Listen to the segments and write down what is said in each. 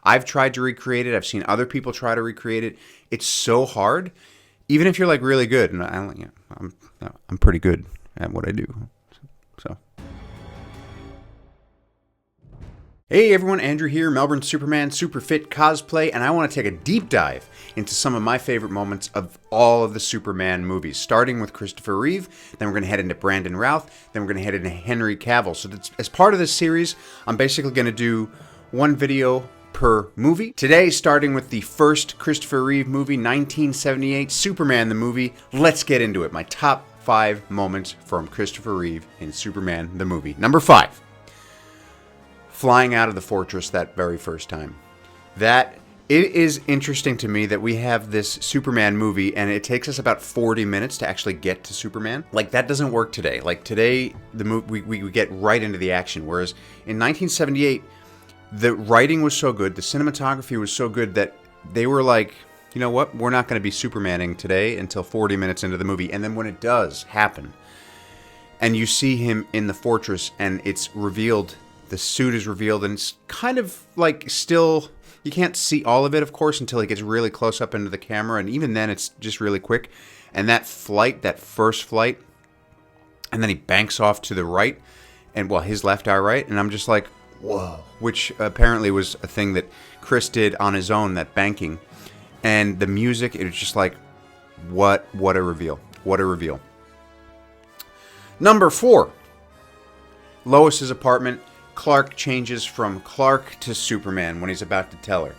I've tried to recreate it. I've seen other people try to recreate it. It's so hard, even if you're like really good. And I'm pretty good at what I do. So. Hey everyone, Andrew here, Melbourne Superman, Super Fit Cosplay, and I want to take a deep dive into some of my favorite moments of all of the Superman movies, starting with Christopher Reeve, then we're going to head into Brandon Routh, then we're going to head into Henry Cavill. So as part of this series, I'm basically going to do one video per movie. Today, starting with the first Christopher Reeve movie, 1978, Superman the movie. Let's get into it. My top 5 moments from Christopher Reeve in Superman the movie. Number 5. Flying out of the fortress that very first time. It is interesting to me that we have this Superman movie and it takes us about 40 minutes to actually get to Superman. Like, that doesn't work today. Like, today, the movie we get right into the action. Whereas in 1978, the writing was so good, the cinematography was so good that they were like, you know what? We're not going to be Supermaning today until 40 minutes into the movie. And then when it does happen, and you see him in the fortress and it's revealed, the suit is revealed, and it's kind of like still, you can't see all of it, of course, until he gets really close up into the camera, and even then it's just really quick. And that flight, that first flight, and then he banks off to the right, and well, his left, our right, and I'm just like, whoa. Which apparently was a thing that Chris did on his own, that banking. And the music, it was just like, what a reveal. What a reveal. Number 4. Lois's apartment. Clark changes from Clark to Superman when he's about to tell her.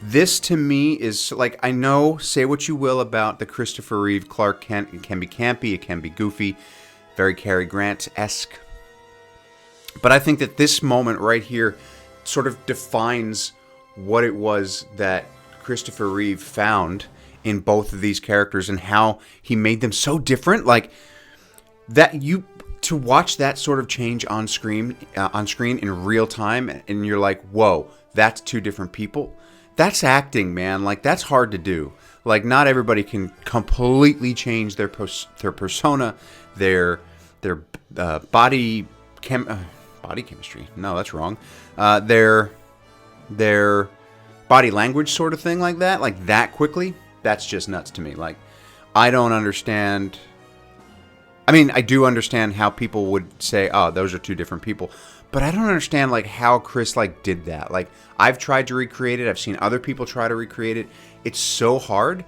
This, to me, is like, I know, say what you will about the Christopher Reeve Clark Kent. It can be campy, it can be goofy, very Cary Grant-esque. But I think that this moment right here sort of defines what it was that Christopher Reeve found in both of these characters and how he made them so different. Like, that to watch that sort of change on screen in real time, and you're like, whoa, that's two different people. That's acting, man. Like, that's hard to do. Like, not everybody can completely change their persona, their body chemistry. No, that's wrong. Their body language sort of thing, like that quickly. That's just nuts to me. Like, I don't understand. I mean, I do understand how people would say, oh, those are two different people. But I don't understand, like, how Chris, like, did that. Like, I've tried to recreate it. I've seen other people try to recreate it. It's so hard,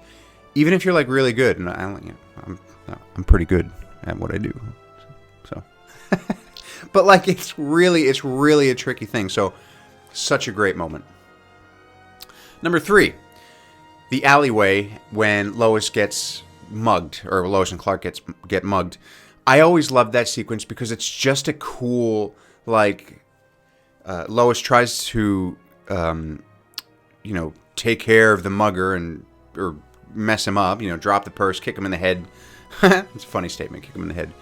even if you're, like, really good. And I'm pretty good at what I do. So, but, like, it's really a tricky thing. So, such a great moment. Number 3, the alleyway when Lois gets mugged, or Lois and Clark get mugged. I always loved that sequence because it's just a cool, like, Lois tries to take care of the mugger or mess him up, drop the purse, kick him in the head. It's a funny statement, kick him in the head.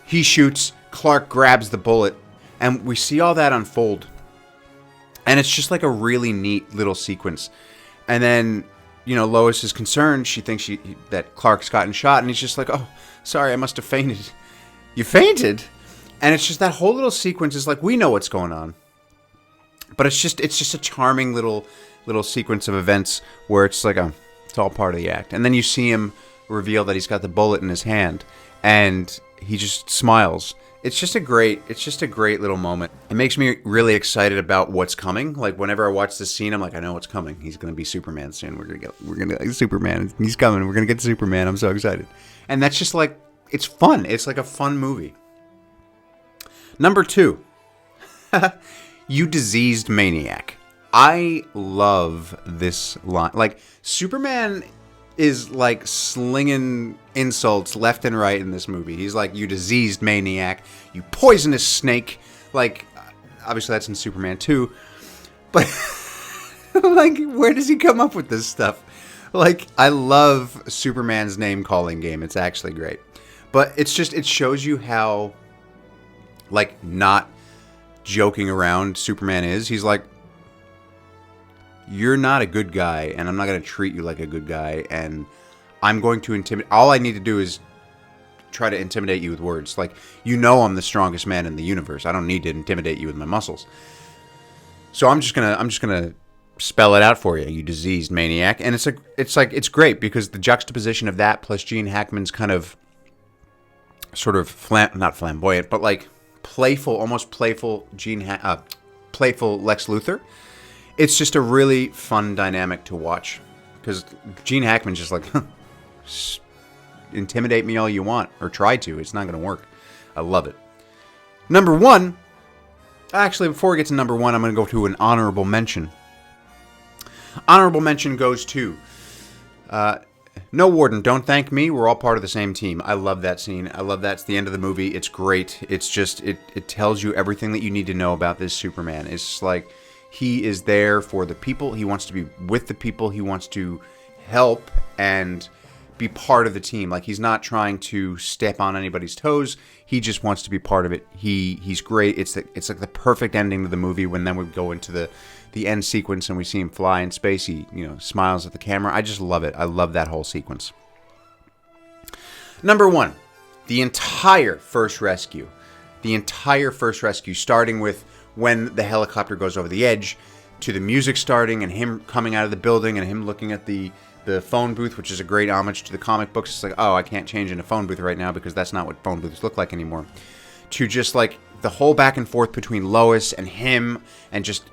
He shoots, Clark grabs the bullet, and we see all that unfold. And it's just like a really neat little sequence. And then Lois is concerned. She thinks that Clark's gotten shot, and he's just like, oh, sorry, I must have fainted. You fainted? And it's just that whole little sequence is like, we know what's going on. But it's just a charming little sequence of events where it's like, it's all part of the act. And then you see him reveal that he's got the bullet in his hand, and he just smiles. It's just a great little moment. It makes me really excited about what's coming. Like, whenever I watch this scene, I'm like, I know what's coming. He's going to be Superman soon. We're going to get Superman. He's coming. We're going to get Superman. I'm so excited. And that's just like, it's fun. It's like a fun movie. Number 2. You diseased maniac. I love this line. Like, Superman is like slinging insults left and right in this movie. He's like, you diseased maniac, you poisonous snake. Like, obviously that's in Superman 2, but like, where does he come up with this stuff? Like, I love Superman's name calling game. It's actually great, but it shows you how, like, not joking around Superman is. He's like, you're not a good guy, and I'm not going to treat you like a good guy, and I'm going to intimidate. All I need to do is try to intimidate you with words. Like, I'm the strongest man in the universe. I don't need to intimidate you with my muscles. So I'm just gonna spell it out for you, you diseased maniac. And it's great because the juxtaposition of that plus Gene Hackman's kind of sort of not flamboyant, but like playful, almost playful playful Lex Luthor. It's just a really fun dynamic to watch because Gene Hackman's just like, intimidate me all you want, or try to. It's not going to work. I love it. Number one. Actually, before we get to number one, I'm going to go to an honorable mention. Honorable mention goes to No Warden, Don't Thank Me. We're all part of the same team. I love that scene. I love that. It's the end of the movie. It's great. It's just, it tells you everything that you need to know about this Superman. It's like, he is there for the people. He wants to be with the people. He wants to help and be part of the team. Like, he's not trying to step on anybody's toes. He just wants to be part of it. He's great. It's like the perfect ending to the movie when then we go into the end sequence and we see him fly in space. He, smiles at the camera. I just love it. I love that whole sequence. Number one, the entire first rescue. The entire first rescue, starting with when the helicopter goes over the edge, to the music starting and him coming out of the building and him looking at the phone booth, which is a great homage to the comic books. It's like, oh, I can't change into a phone booth right now because that's not what phone booths look like anymore. To just like the whole back and forth between Lois and him and just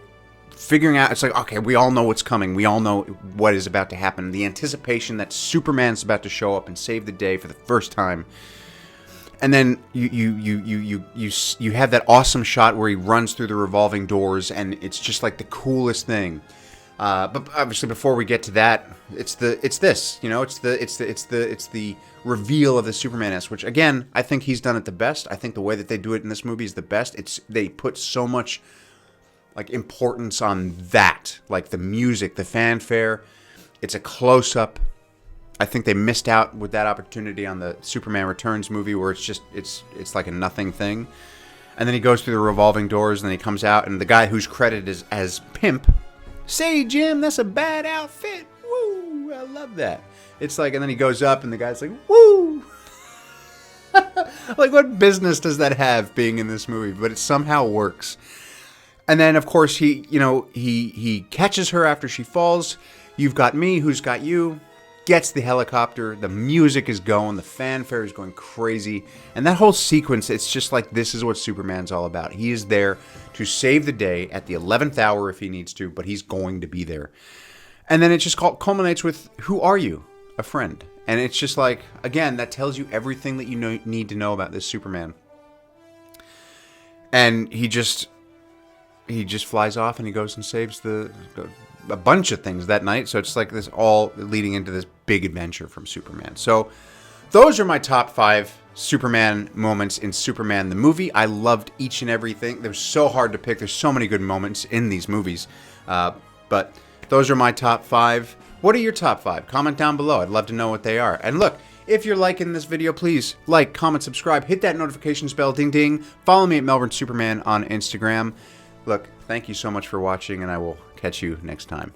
figuring out, it's like, okay, we all know what's coming. We all know what is about to happen. The anticipation that Superman's about to show up and save the day for the first time. And then you have that awesome shot where he runs through the revolving doors, and it's just like the coolest thing. But obviously, before we get to that, it's the reveal of the Superman-esque, which again, I think he's done it the best. I think the way that they do it in this movie is the best. They put so much like importance on that, like the music, the fanfare. It's a close-up. I think they missed out with that opportunity on the Superman Returns movie, where it's like a nothing thing. And then he goes through the revolving doors, and then he comes out, and the guy who's credited as Pimp, say, Jim, that's a bad outfit. Woo! I love that. It's like, and then he goes up, and the guy's like, woo! Like, what business does that have being in this movie? But it somehow works. And then, of course, he catches her after she falls. You've got me, who's got you. Gets the helicopter, the music is going, the fanfare is going crazy, and that whole sequence, it's just like, this is what Superman's all about. He is there to save the day at the 11th hour if he needs to, but he's going to be there. And then it just culminates with, who are you? A friend. And it's just like, again, that tells you everything that you need to know about this Superman. And he just flies off and he goes and saves a bunch of things that night. So it's like this all leading into this big adventure from Superman. So those are my top 5 Superman moments in Superman the movie. I loved each and everything. They're so hard to pick. There's so many good moments in these movies. But those are my top 5. What are your top 5? Comment down below. I'd love to know what they are. And look, if you're liking this video, please like, comment, subscribe, hit that notifications bell, ding ding. Follow me at melbournesuperman on Instagram. Look, thank you so much for watching, and I will catch you next time.